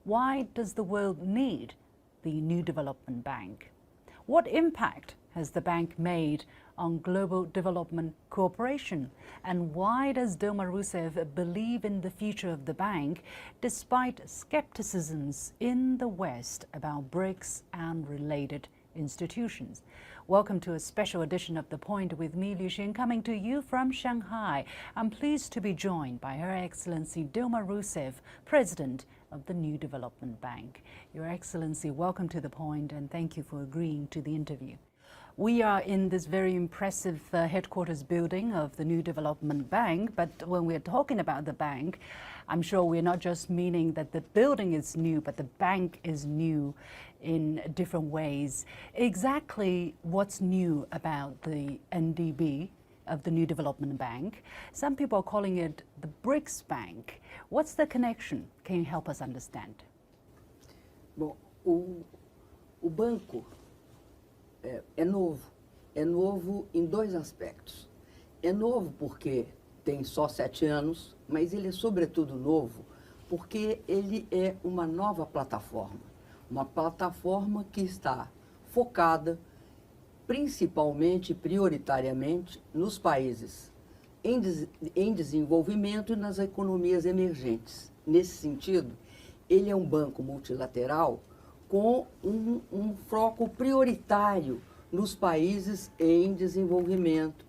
Why does the world need the New Development Bank? What impact has the bank made on global development cooperation? And why does Dilma Rousseff believe in the future of the bank despite skepticisms in the West about BRICS and related institutions? Welcome to a special edition of The Point with me, Liu Xin, coming to you from Shanghai. I'm pleased to be joined by Her Excellency Dilma Rousseff, President of the New Development Bank. Your Excellency, welcome to The Point and thank you for agreeing to the interview. We are in this very impressive headquarters building of the New Development Bank, but when we're talking about the bank, I'm sure we're not just meaning that the building is new, but the bank is new in different ways. Exactly what's new about the NDB of the New Development Bank? Some people are calling it the BRICS Bank. What's the connection? Can you help us understand? Bom, o banco é novo. É novo em dois aspectos. É novo porque tem só 7 anos, mas ele é sobretudo novo porque ele é uma nova plataforma. Uma plataforma que está focada principalmente, prioritariamente, nos países em desenvolvimento e nas economias emergentes. Nesse sentido, ele é um banco multilateral com um foco prioritário nos países em desenvolvimento.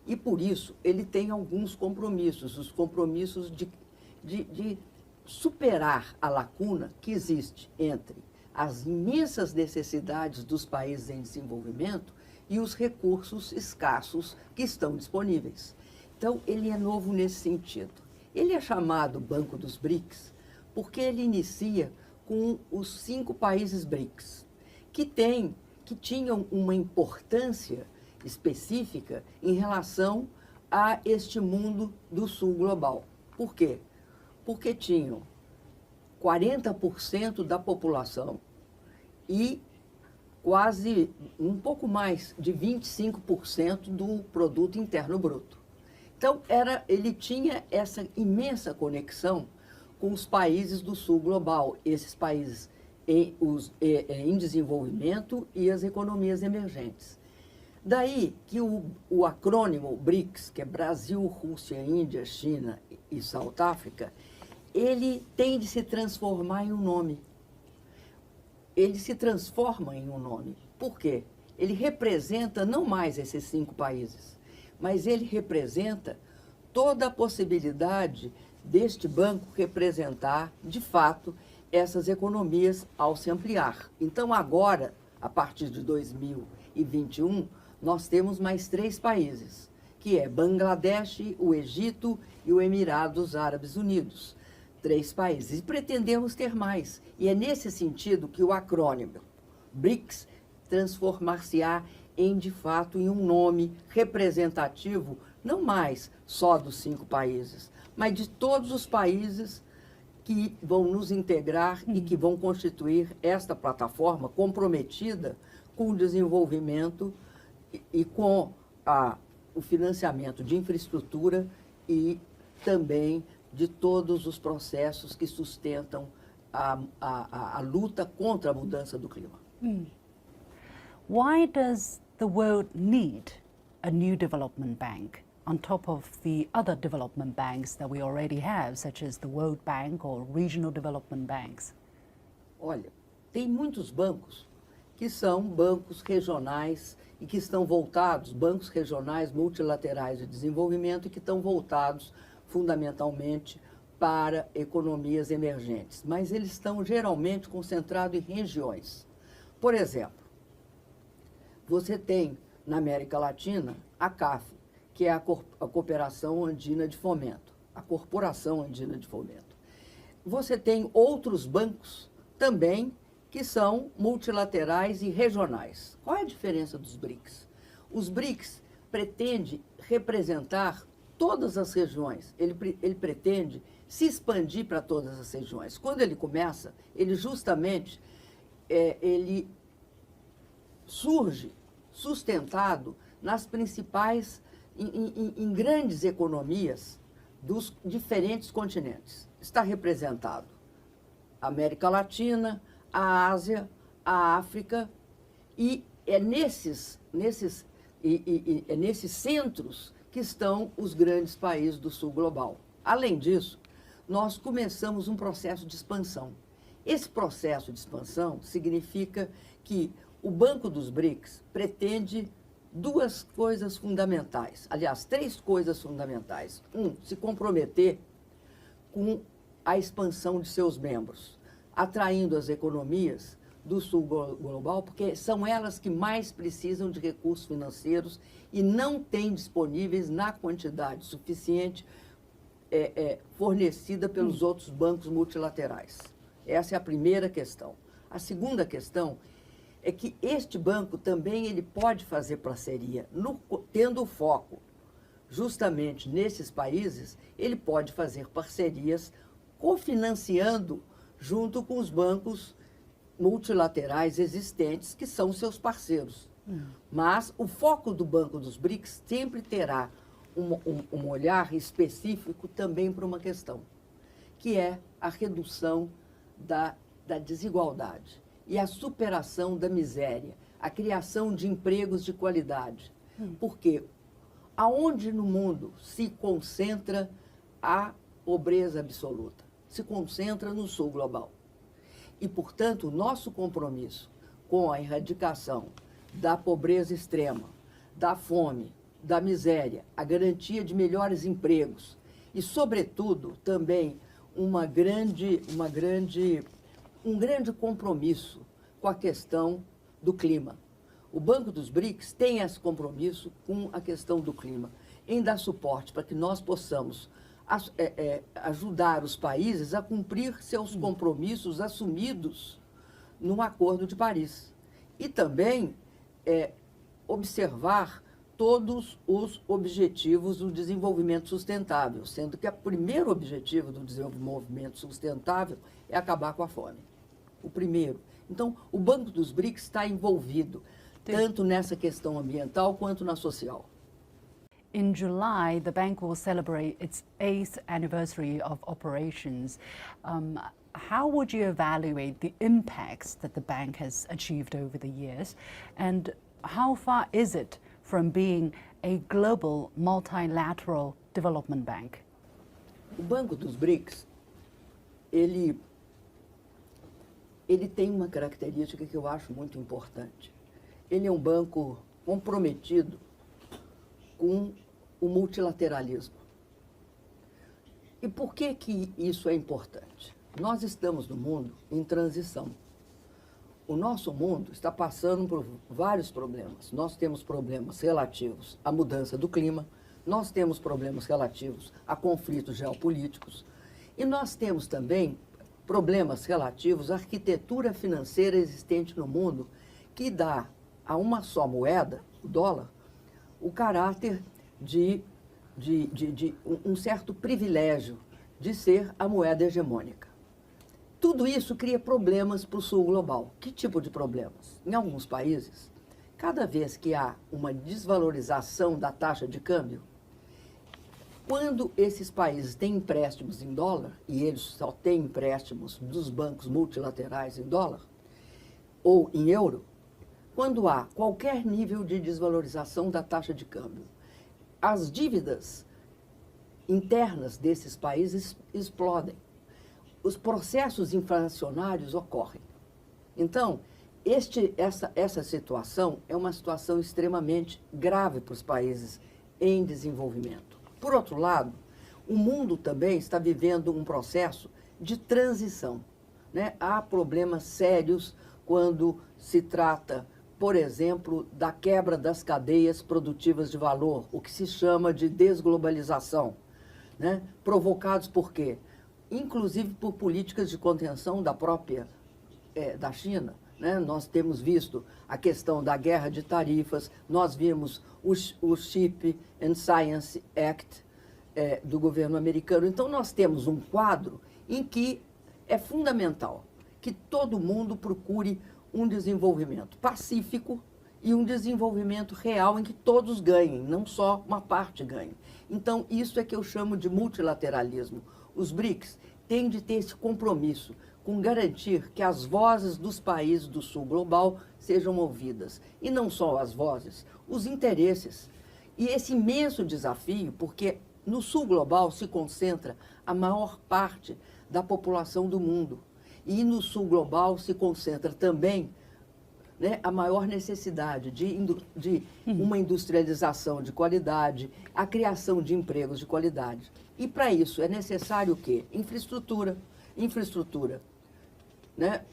E, por isso, ele tem alguns compromissos, os compromissos de superar a lacuna que existe entre as imensas necessidades dos países em desenvolvimento e os recursos escassos que estão disponíveis. Então, ele é novo nesse sentido. Ele é chamado Banco dos BRICS porque ele inicia com os 5 países BRICS, que tinham uma importância específica em relação a este mundo do sul global. Por quê? Porque tinham 40% da população e quase um pouco mais de 25% do produto interno bruto. Então, ele tinha essa imensa conexão com os países do sul global, esses países em desenvolvimento e as economias emergentes. Daí que o acrônimo BRICS, que é Brasil, Rússia, Índia, China e South Africa, ele tem de se transformar em um nome. Ele se transforma em um nome. Por quê? Ele representa não mais esses 5 países, mas ele representa toda a possibilidade deste banco representar, de fato, essas economias ao se ampliar. Então, agora, a partir de 2021, nós temos mais 3 países, que é Bangladesh, o Egito e o Emirados Árabes Unidos. 3 países. E pretendemos ter mais. E é nesse sentido que o acrônimo BRICS transformar-se-á de fato, em um nome representativo, não mais só dos 5 países, mas de todos os países que vão nos integrar e que vão constituir esta plataforma comprometida com o desenvolvimento e com o financiamento de infraestrutura e também de todos os processos que sustentam a luta contra a mudança do clima. Why does the world need a new development bank on top of the other development banks that we already have, such as the World Bank or regional development banks? Olha, tem muitos bancos que são bancos regionais e que estão voltados, bancos regionais multilaterais de desenvolvimento e que estão voltados fundamentalmente para economias emergentes, mas eles estão geralmente concentrados em regiões. Por exemplo, você tem na América Latina a CAF, que é a Cooperação Andina de Fomento, a Corporação Andina de Fomento. Você tem outros bancos também que são multilaterais e regionais. Qual é a diferença dos BRICS? Os BRICS pretendem representar todas as regiões, ele pretende se expandir para todas as regiões. Quando ele começa, ele justamente ele surge sustentado nas principais, em grandes economias dos diferentes continentes. Está representado a América Latina, a Ásia, a África, e é nesses centros que estão os grandes países do sul global. Além disso, nós começamos um processo de expansão. Esse processo de expansão significa que o Banco dos BRICS pretende duas coisas fundamentais, aliás, três coisas fundamentais. Se comprometer com a expansão de seus membros, atraindo as economias do sul global, porque são elas que mais precisam de recursos financeiros e não têm disponíveis na quantidade suficiente fornecida pelos outros bancos multilaterais. Essa é a primeira questão. A segunda questão é que este banco também ele pode fazer parceria, tendo foco justamente nesses países, ele pode fazer parcerias cofinanciando junto com os bancos multilaterais existentes, que são seus parceiros. Mas o foco do Banco dos BRICS sempre terá um olhar específico também para uma questão, que é a redução da desigualdade e a superação da miséria, a criação de empregos de qualidade. Porque aonde no mundo se concentra a pobreza absoluta? Se concentra no sul global. E, portanto, o nosso compromisso com a erradicação da pobreza extrema, da fome, da miséria, a garantia de melhores empregos e, sobretudo, também um grande compromisso com a questão do clima. O Banco dos BRICS tem esse compromisso com a questão do clima, em dar suporte para que nós possamos ajudar os países a cumprir seus compromissos assumidos no Acordo de Paris. E também observar todos os objetivos do desenvolvimento sustentável, sendo que o primeiro objetivo do desenvolvimento sustentável é acabar com a fome. O primeiro. Então, o Banco dos BRICS está envolvido tanto nessa questão ambiental quanto na social. In July, the bank will celebrate its 8th anniversary of operations. How would you evaluate the impacts that the bank has achieved over the years? And how far is it from being a global multilateral development bank? O Banco dos BRICS, ele tem uma característica que eu acho muito importante. Ele é um banco comprometido com o multilateralismo. E por que isso é importante? Nós estamos no mundo em transição. O nosso mundo está passando por vários problemas. Nós temos problemas relativos à mudança do clima, nós temos problemas relativos a conflitos geopolíticos e nós temos também problemas relativos à arquitetura financeira existente no mundo, que dá a uma só moeda, o dólar, o caráter de um certo privilégio de ser a moeda hegemônica. Tudo isso cria problemas para o sul global. Que tipo de problemas? Em alguns países, cada vez que há uma desvalorização da taxa de câmbio, quando esses países têm empréstimos em dólar, e eles só têm empréstimos dos bancos multilaterais em dólar ou em euro, quando há qualquer nível de desvalorização da taxa de câmbio, as dívidas internas desses países explodem. Os processos inflacionários ocorrem. Então, essa situação é uma situação extremamente grave para os países em desenvolvimento. Por outro lado, o mundo também está vivendo um processo de transição, né? Há problemas sérios quando se trata, por exemplo, da quebra das cadeias produtivas de valor, o que se chama de desglobalização, né? Provocados por quê? Inclusive por políticas de contenção da China, né? Nós temos visto a questão da guerra de tarifas, nós vimos o Chip and Science Act do governo americano. Então, nós temos um quadro em que é fundamental que todo mundo procure um desenvolvimento pacífico e um desenvolvimento real em que todos ganhem, não só uma parte ganhe. Então, isso é que eu chamo de multilateralismo. Os BRICS têm de ter esse compromisso com garantir que as vozes dos países do Sul Global sejam ouvidas. E não só as vozes, os interesses. E esse imenso desafio, porque no Sul Global se concentra a maior parte da população do mundo. E no Sul Global se concentra também, né, a maior necessidade de uma industrialização de qualidade, a criação de empregos de qualidade. E para isso é necessário o quê? Infraestrutura. Infraestrutura, né?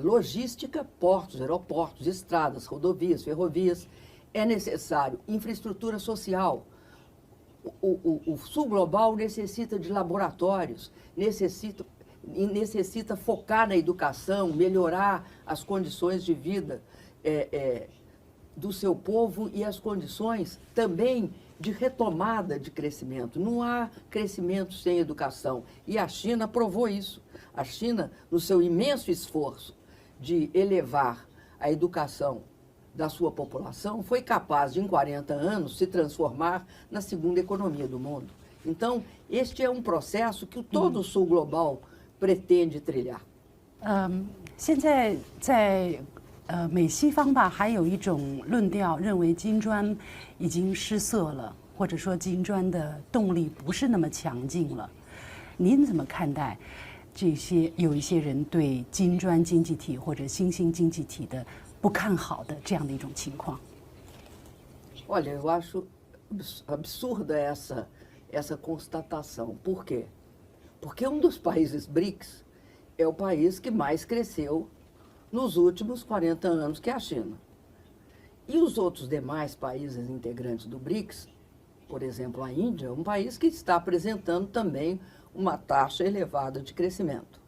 Logística, portos, aeroportos, estradas, rodovias, ferrovias. É necessário infraestrutura social. O Sul Global necessita de laboratórios, necessita focar na educação, melhorar as condições de vida do seu povo e as condições também de retomada de crescimento. Não há crescimento sem educação. E a China provou isso. A China, no seu imenso esforço de elevar a educação da sua população, foi capaz de, em 40 anos, se transformar na segunda economia do mundo. Então, este é um processo que todo o Sul Global pretende trilhar. 现在在美西方吧，还有一种论调认为金砖已经失色了，或者说金砖的动力不是那么强劲了。您怎么看待这些有一些人对金砖经济体或者新兴经济体的不看好的这样的一种情况？ Olha, eu acho absurda essa constatação. Por quê? Porque um dos países BRICS é o país que mais cresceu nos últimos 40 anos, que é a China. E os outros demais países integrantes do BRICS, por exemplo, a Índia, é um país que está apresentando também uma taxa elevada de crescimento.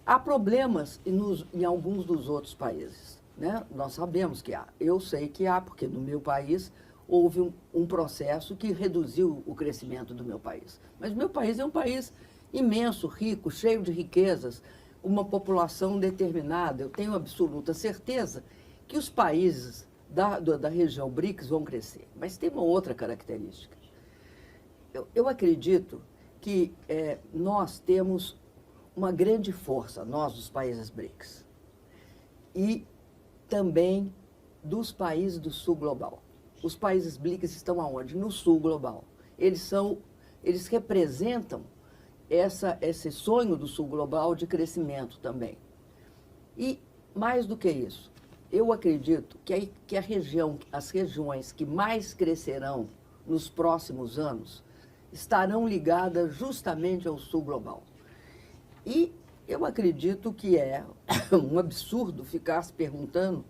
Há problemas em alguns dos outros países, né? Nós sabemos que há. Eu sei que há, porque no meu país houve um processo que reduziu o crescimento do meu país. Mas meu país é um país imenso, rico, cheio de riquezas, uma população determinada. Eu tenho absoluta certeza que os países da região BRICS vão crescer. Mas tem uma outra característica. Eu acredito que nós temos uma grande força, nós dos países BRICS, e também dos países do Sul Global. Os países BRICS estão aonde? No Sul Global. Eles representam esse sonho do Sul Global de crescimento também. E, mais do que isso, eu acredito que as regiões que mais crescerão nos próximos anos estarão ligadas justamente ao Sul Global. E eu acredito que é um absurdo ficar se perguntando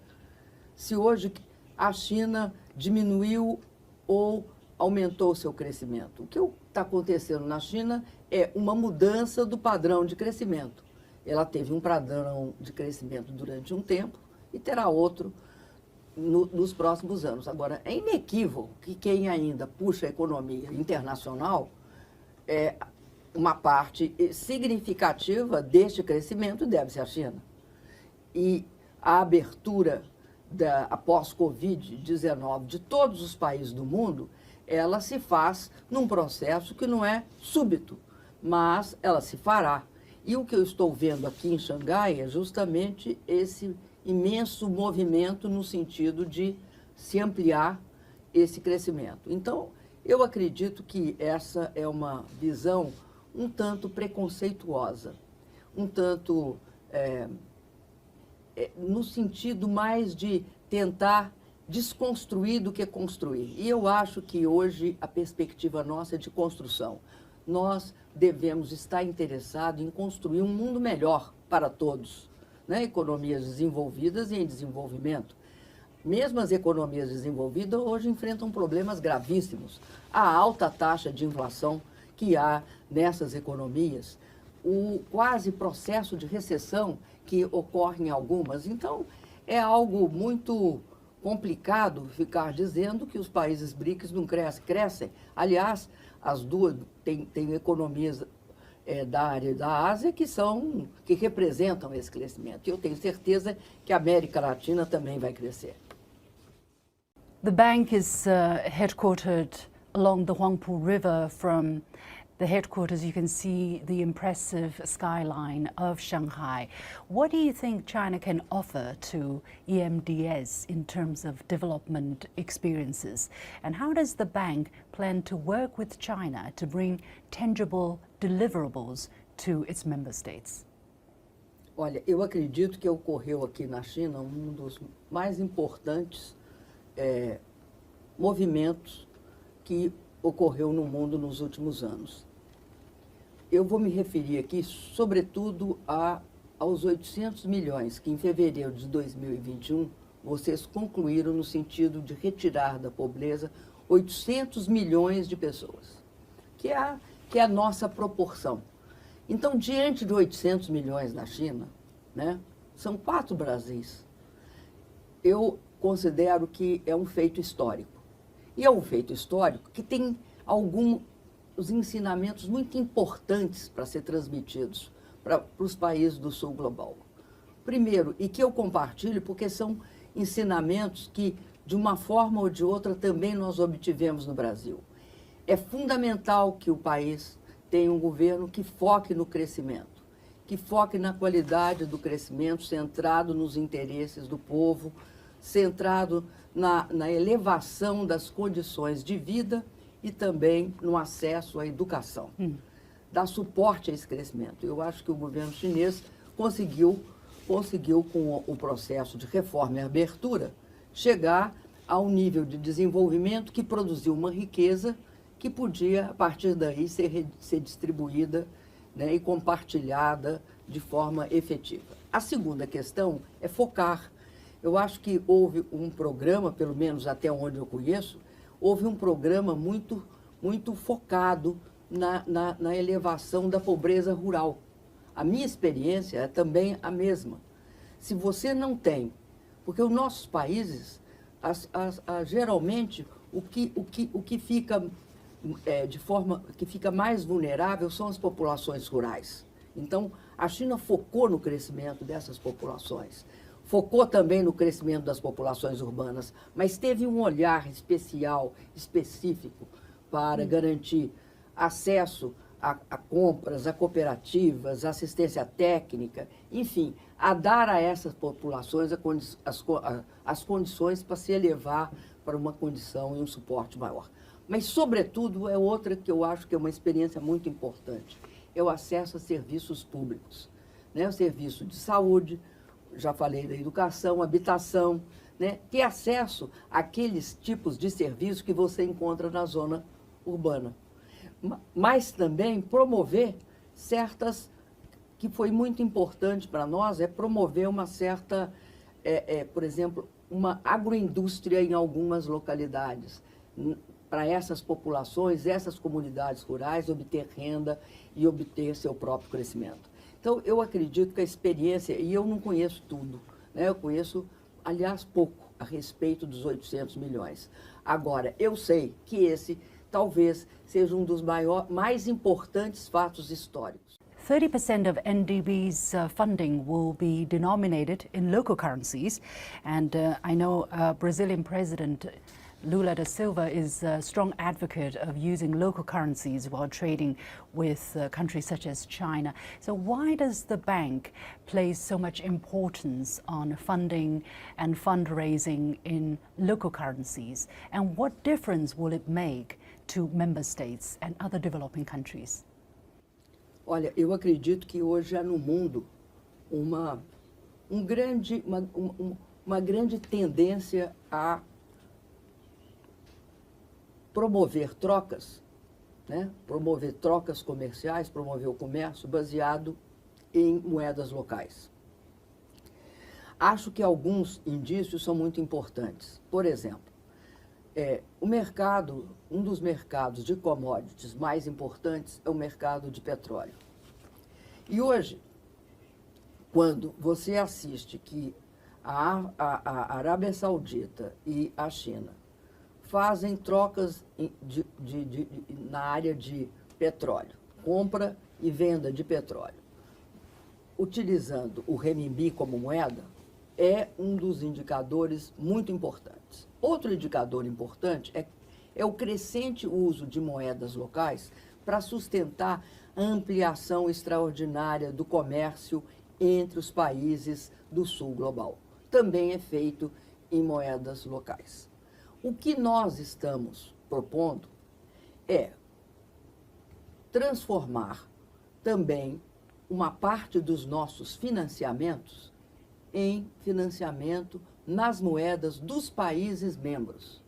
se hoje a China diminuiu ou aumentou seu crescimento. O que está acontecendo na China é uma mudança do padrão de crescimento. Ela teve um padrão de crescimento durante um tempo e terá outro nos próximos anos. Agora, é inequívoco que quem ainda puxa a economia internacional uma parte significativa deste crescimento deve ser a China. E a abertura após Covid-19 de todos os países do mundo, ela se faz num processo que não é súbito, mas ela se fará. E o que eu estou vendo aqui em Xangai é justamente esse imenso movimento no sentido de se ampliar esse crescimento. Então, eu acredito que essa é uma visão um tanto preconceituosa, um tanto no sentido mais de tentar desconstruir do que construir. E eu acho que hoje a perspectiva nossa é de construção. Nós devemos estar interessados em construir um mundo melhor para todos, né? Economias desenvolvidas e em desenvolvimento. Mesmo as economias desenvolvidas hoje enfrentam problemas gravíssimos. A alta taxa de inflação que há nessas economias, o quase processo de recessão que ocorre em algumas. Então, é algo muito complicado ficar dizendo que os países BRICS não crescem. Crescem. Aliás, as duas têm economias da área da Ásia que representam esse crescimento. E eu tenho certeza que a América Latina também vai crescer. The bank is headquartered along the Huangpu River from the headquarters, you can see the impressive skyline of Shanghai. What do you think China can offer to EMDS in terms of development experiences? And how does the bank plan to work with China to bring tangible deliverables to its member states? Olha, eu acredito que ocorreu aqui na China um dos mais importantes movimentos que ocorreu no mundo nos últimos anos. Eu vou me referir aqui, sobretudo, aos 800 milhões que, em fevereiro de 2021, vocês concluíram no sentido de retirar da pobreza 800 milhões de pessoas, que é a nossa proporção. Então, diante de 800 milhões na China, né, são 4 Brasis. Eu considero que é um feito histórico. E é um feito histórico que tem alguns ensinamentos muito importantes para ser transmitidos para os países do sul global. Primeiro, e que eu compartilho porque são ensinamentos que, de uma forma ou de outra, também nós obtivemos no Brasil. É fundamental que o país tenha um governo que foque no crescimento, que foque na qualidade do crescimento, centrado nos interesses do povo, centrado na elevação das condições de vida e também no acesso à educação. Dar suporte a esse crescimento. Eu acho que o governo chinês conseguiu com o processo de reforma e abertura, chegar a um nível de desenvolvimento que produziu uma riqueza que podia, a partir daí, ser distribuída, né, e compartilhada de forma efetiva. A segunda questão é focar. Eu acho que houve um programa, pelo menos até onde eu conheço, houve um programa muito focado na elevação da pobreza rural. A minha experiência é também a mesma. Se você não tem, porque os nossos países, geralmente, o que fica de forma que fica mais vulnerável são as populações rurais. Então, a China focou no crescimento dessas populações, focou também no crescimento das populações urbanas, mas teve um olhar especial, específico, para garantir acesso a compras, a cooperativas, assistência técnica, enfim, a dar a essas populações as condições para se elevar para uma condição e um suporte maior. Mas, sobretudo, é outra que eu acho que é uma experiência muito importante, é o acesso a serviços públicos, né? O serviço de saúde, já falei da educação, habitação, né? Ter acesso àqueles tipos de serviços que você encontra na zona urbana. Mas também promover certas, que foi muito importante para nós, é promover uma certa, por exemplo, uma agroindústria em algumas localidades, para essas populações, essas comunidades rurais, obter renda e obter seu próprio crescimento. Então, eu acredito que a experiência, e eu não conheço tudo, né? Eu conheço, aliás, pouco a respeito dos 800 milhões. Agora, eu sei que esse talvez seja um dos mais importantes fatos históricos. 30% of NDB's funding will be denominated in local currencies, and I know Brazilian President Lula da Silva is a strong advocate of using local currencies while trading with countries such as China. So why does the bank place so much importance on funding and fundraising in local currencies? And what difference will it make to member states and other developing countries? Olha, eu acredito que hoje há no mundo uma grande tendência a promover trocas, né? Promover trocas comerciais, promover o comércio baseado em moedas locais. Acho que alguns indícios são muito importantes. Por exemplo, um dos mercados de commodities mais importantes é o mercado de petróleo. E hoje, quando você assiste que a Arábia Saudita e a China fazem trocas na área de petróleo, compra e venda de petróleo, utilizando o renminbi como moeda, é um dos indicadores muito importantes. Outro indicador importante é o crescente uso de moedas locais para sustentar a ampliação extraordinária do comércio entre os países do sul global. Também é feito em moedas locais. O que nós estamos propondo é transformar também uma parte dos nossos financiamentos em financiamento nas moedas dos países membros.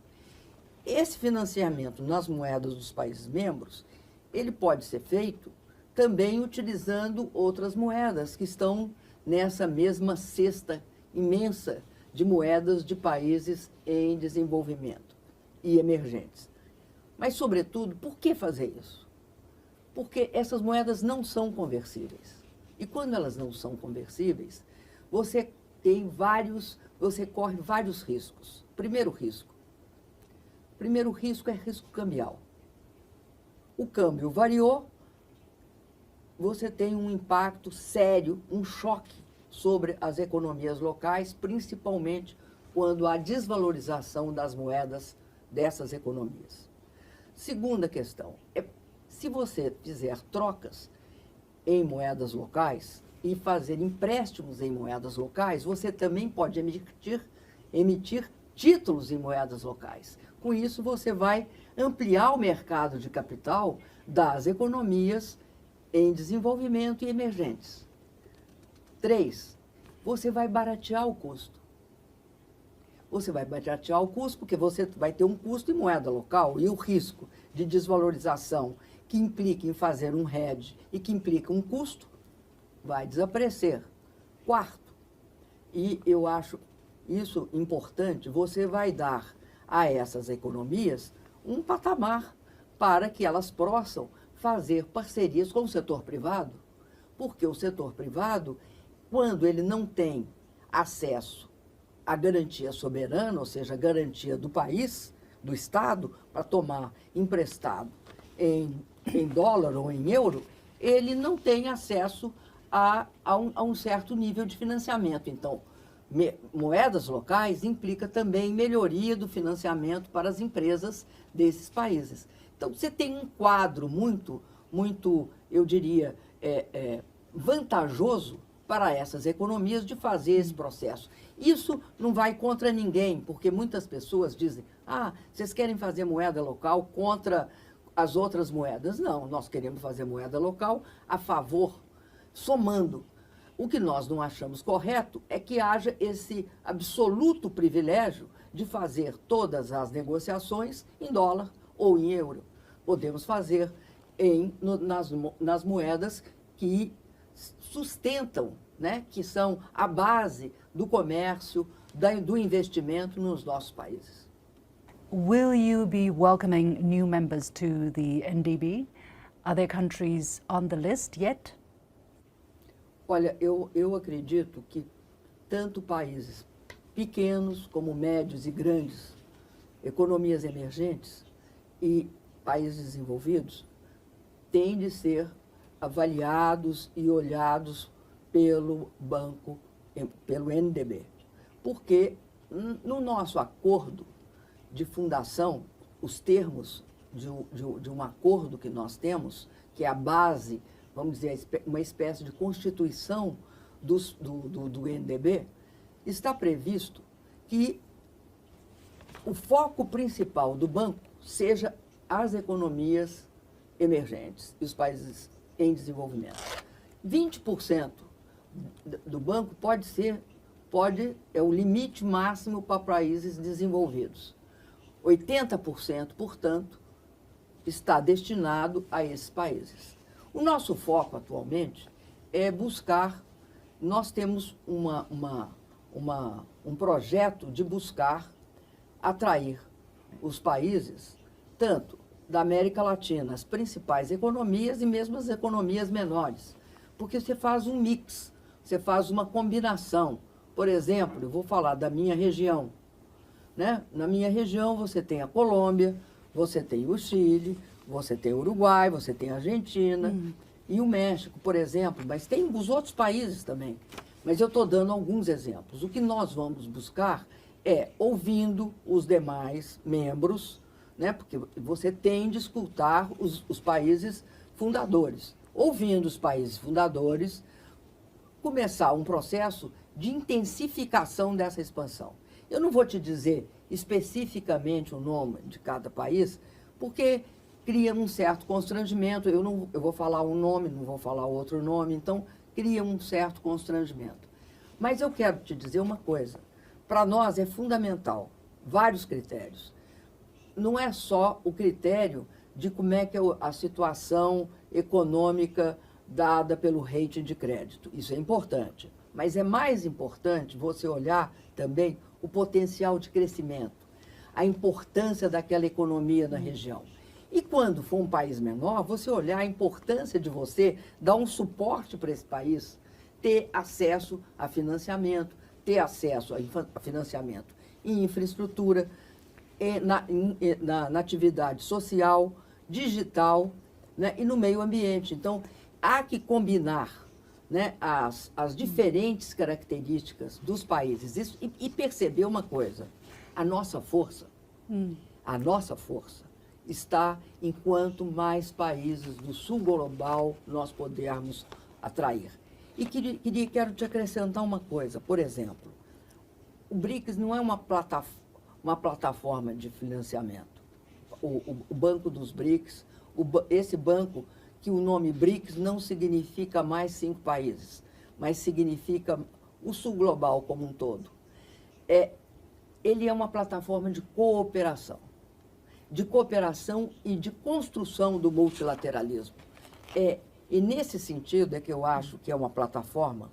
Esse financiamento nas moedas dos países membros, ele pode ser feito também utilizando outras moedas que estão nessa mesma cesta imensa de moedas de países em desenvolvimento e emergentes. Mas, sobretudo, por que fazer isso? Porque essas moedas não são conversíveis. E quando elas não são conversíveis, você corre vários riscos. Primeiro risco é risco cambial. O câmbio variou, você tem um impacto sério, um choque sobre as economias locais, principalmente quando há desvalorização das moedas dessas economias. Segunda questão é, se você fizer trocas em moedas locais e fazer empréstimos em moedas locais, você também pode emitir títulos em moedas locais. Com isso, você vai ampliar o mercado de capital das economias em desenvolvimento e emergentes. 3, você vai baratear o custo. Você vai baratear o custo porque você vai ter um custo em moeda local e o risco de desvalorização que implica em fazer um hedge e que implica um custo vai desaparecer. 4, e eu acho isso importante, você vai dar a essas economias um patamar para que elas possam fazer parcerias com o setor privado, porque o setor privado, quando ele não tem acesso à garantia soberana, ou seja, a garantia do país, do Estado, para tomar emprestado em dólar ou em euro, ele não tem acesso a um certo nível de financiamento. Então, moedas locais implica também melhoria do financiamento para as empresas desses países. Então, você tem um quadro muito, eu diria, vantajoso para essas economias de fazer esse processo. Isso não vai contra ninguém, porque muitas pessoas dizem, vocês querem fazer moeda local contra as outras moedas. Não, nós queremos fazer moeda local a favor, somando. O que nós não achamos correto é que haja esse absoluto privilégio de fazer todas as negociações em dólar ou em euro. Podemos fazer nas moedas que sustentam, né, que são a base do comércio, do investimento nos nossos países. Will you be welcoming new members to the NDB? Are there countries on the list yet? Olha, eu acredito que tanto países pequenos como médios e grandes, economias emergentes e países desenvolvidos, têm de ser avaliados e olhados pelo banco, pelo NDB. Porque no nosso acordo de fundação, os termos de um acordo que nós temos, que é a base, vamos dizer, uma espécie de constituição do NDB, está previsto que o foco principal do banco seja as economias emergentes e os países em desenvolvimento. 20% do banco é o limite máximo para países desenvolvidos. 80%, portanto, está destinado a esses países. O nosso foco atualmente é buscar, nós temos um projeto de buscar atrair os países, tanto da América Latina, as principais economias e mesmo as economias menores, porque você faz um mix, você faz uma combinação. Por exemplo, eu vou falar da minha região, né? Na minha região você tem a Colômbia, você tem o Chile, você tem o Uruguai, você tem a Argentina e o México, por exemplo, mas tem os outros países também. Mas eu estou dando alguns exemplos. O que nós vamos buscar é, ouvindo os demais membros, né? Porque você tem de escutar os países fundadores. Ouvindo os países fundadores, começar um processo de intensificação dessa expansão. Eu não vou te dizer especificamente o nome de cada país, porque cria um certo constrangimento. Eu vou falar um nome, não vou falar outro nome, então cria um certo constrangimento. Mas eu quero te dizer uma coisa. Para nós é fundamental vários critérios. Não é só o critério de como é que é a situação econômica dada pelo rating de crédito. Isso é importante. Mas é mais importante você olhar também o potencial de crescimento, a importância daquela economia na região. E quando for um país menor, você olhar a importância de você dar um suporte para esse país, ter acesso a financiamento, ter acesso a financiamento em infraestrutura, na atividade social, digital, né, e no meio ambiente. Então, há que combinar, né, as diferentes características dos países e perceber uma coisa: a nossa força está em quanto mais países do sul global nós pudermos atrair. E quero te acrescentar uma coisa. Por exemplo, o BRICS não é uma plataforma de financiamento. O Banco dos BRICS, esse banco, que o nome BRICS não significa mais 5 países, mas significa o sul global como um todo. Ele é uma plataforma de cooperação e de construção do multilateralismo. E nesse sentido é que eu acho que é uma plataforma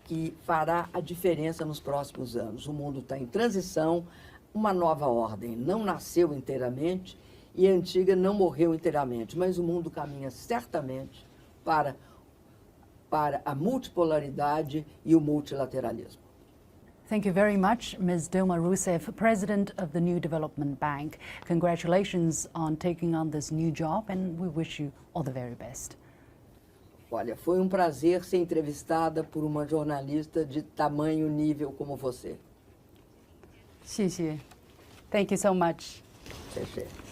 que fará a diferença nos próximos anos. O mundo está em transição, uma nova ordem não nasceu inteiramente e a antiga não morreu inteiramente, mas o mundo caminha certamente para a multipolaridade e o multilateralismo. Thank you very much, Ms. Dilma Rousseff, President of the New Development Bank. Congratulations on taking on this new job, and we wish you all the very best. Olha, foi um prazer ser entrevistada por uma jornalista de tamanho nível como você. 谢谢 Thank you so much. 谢谢。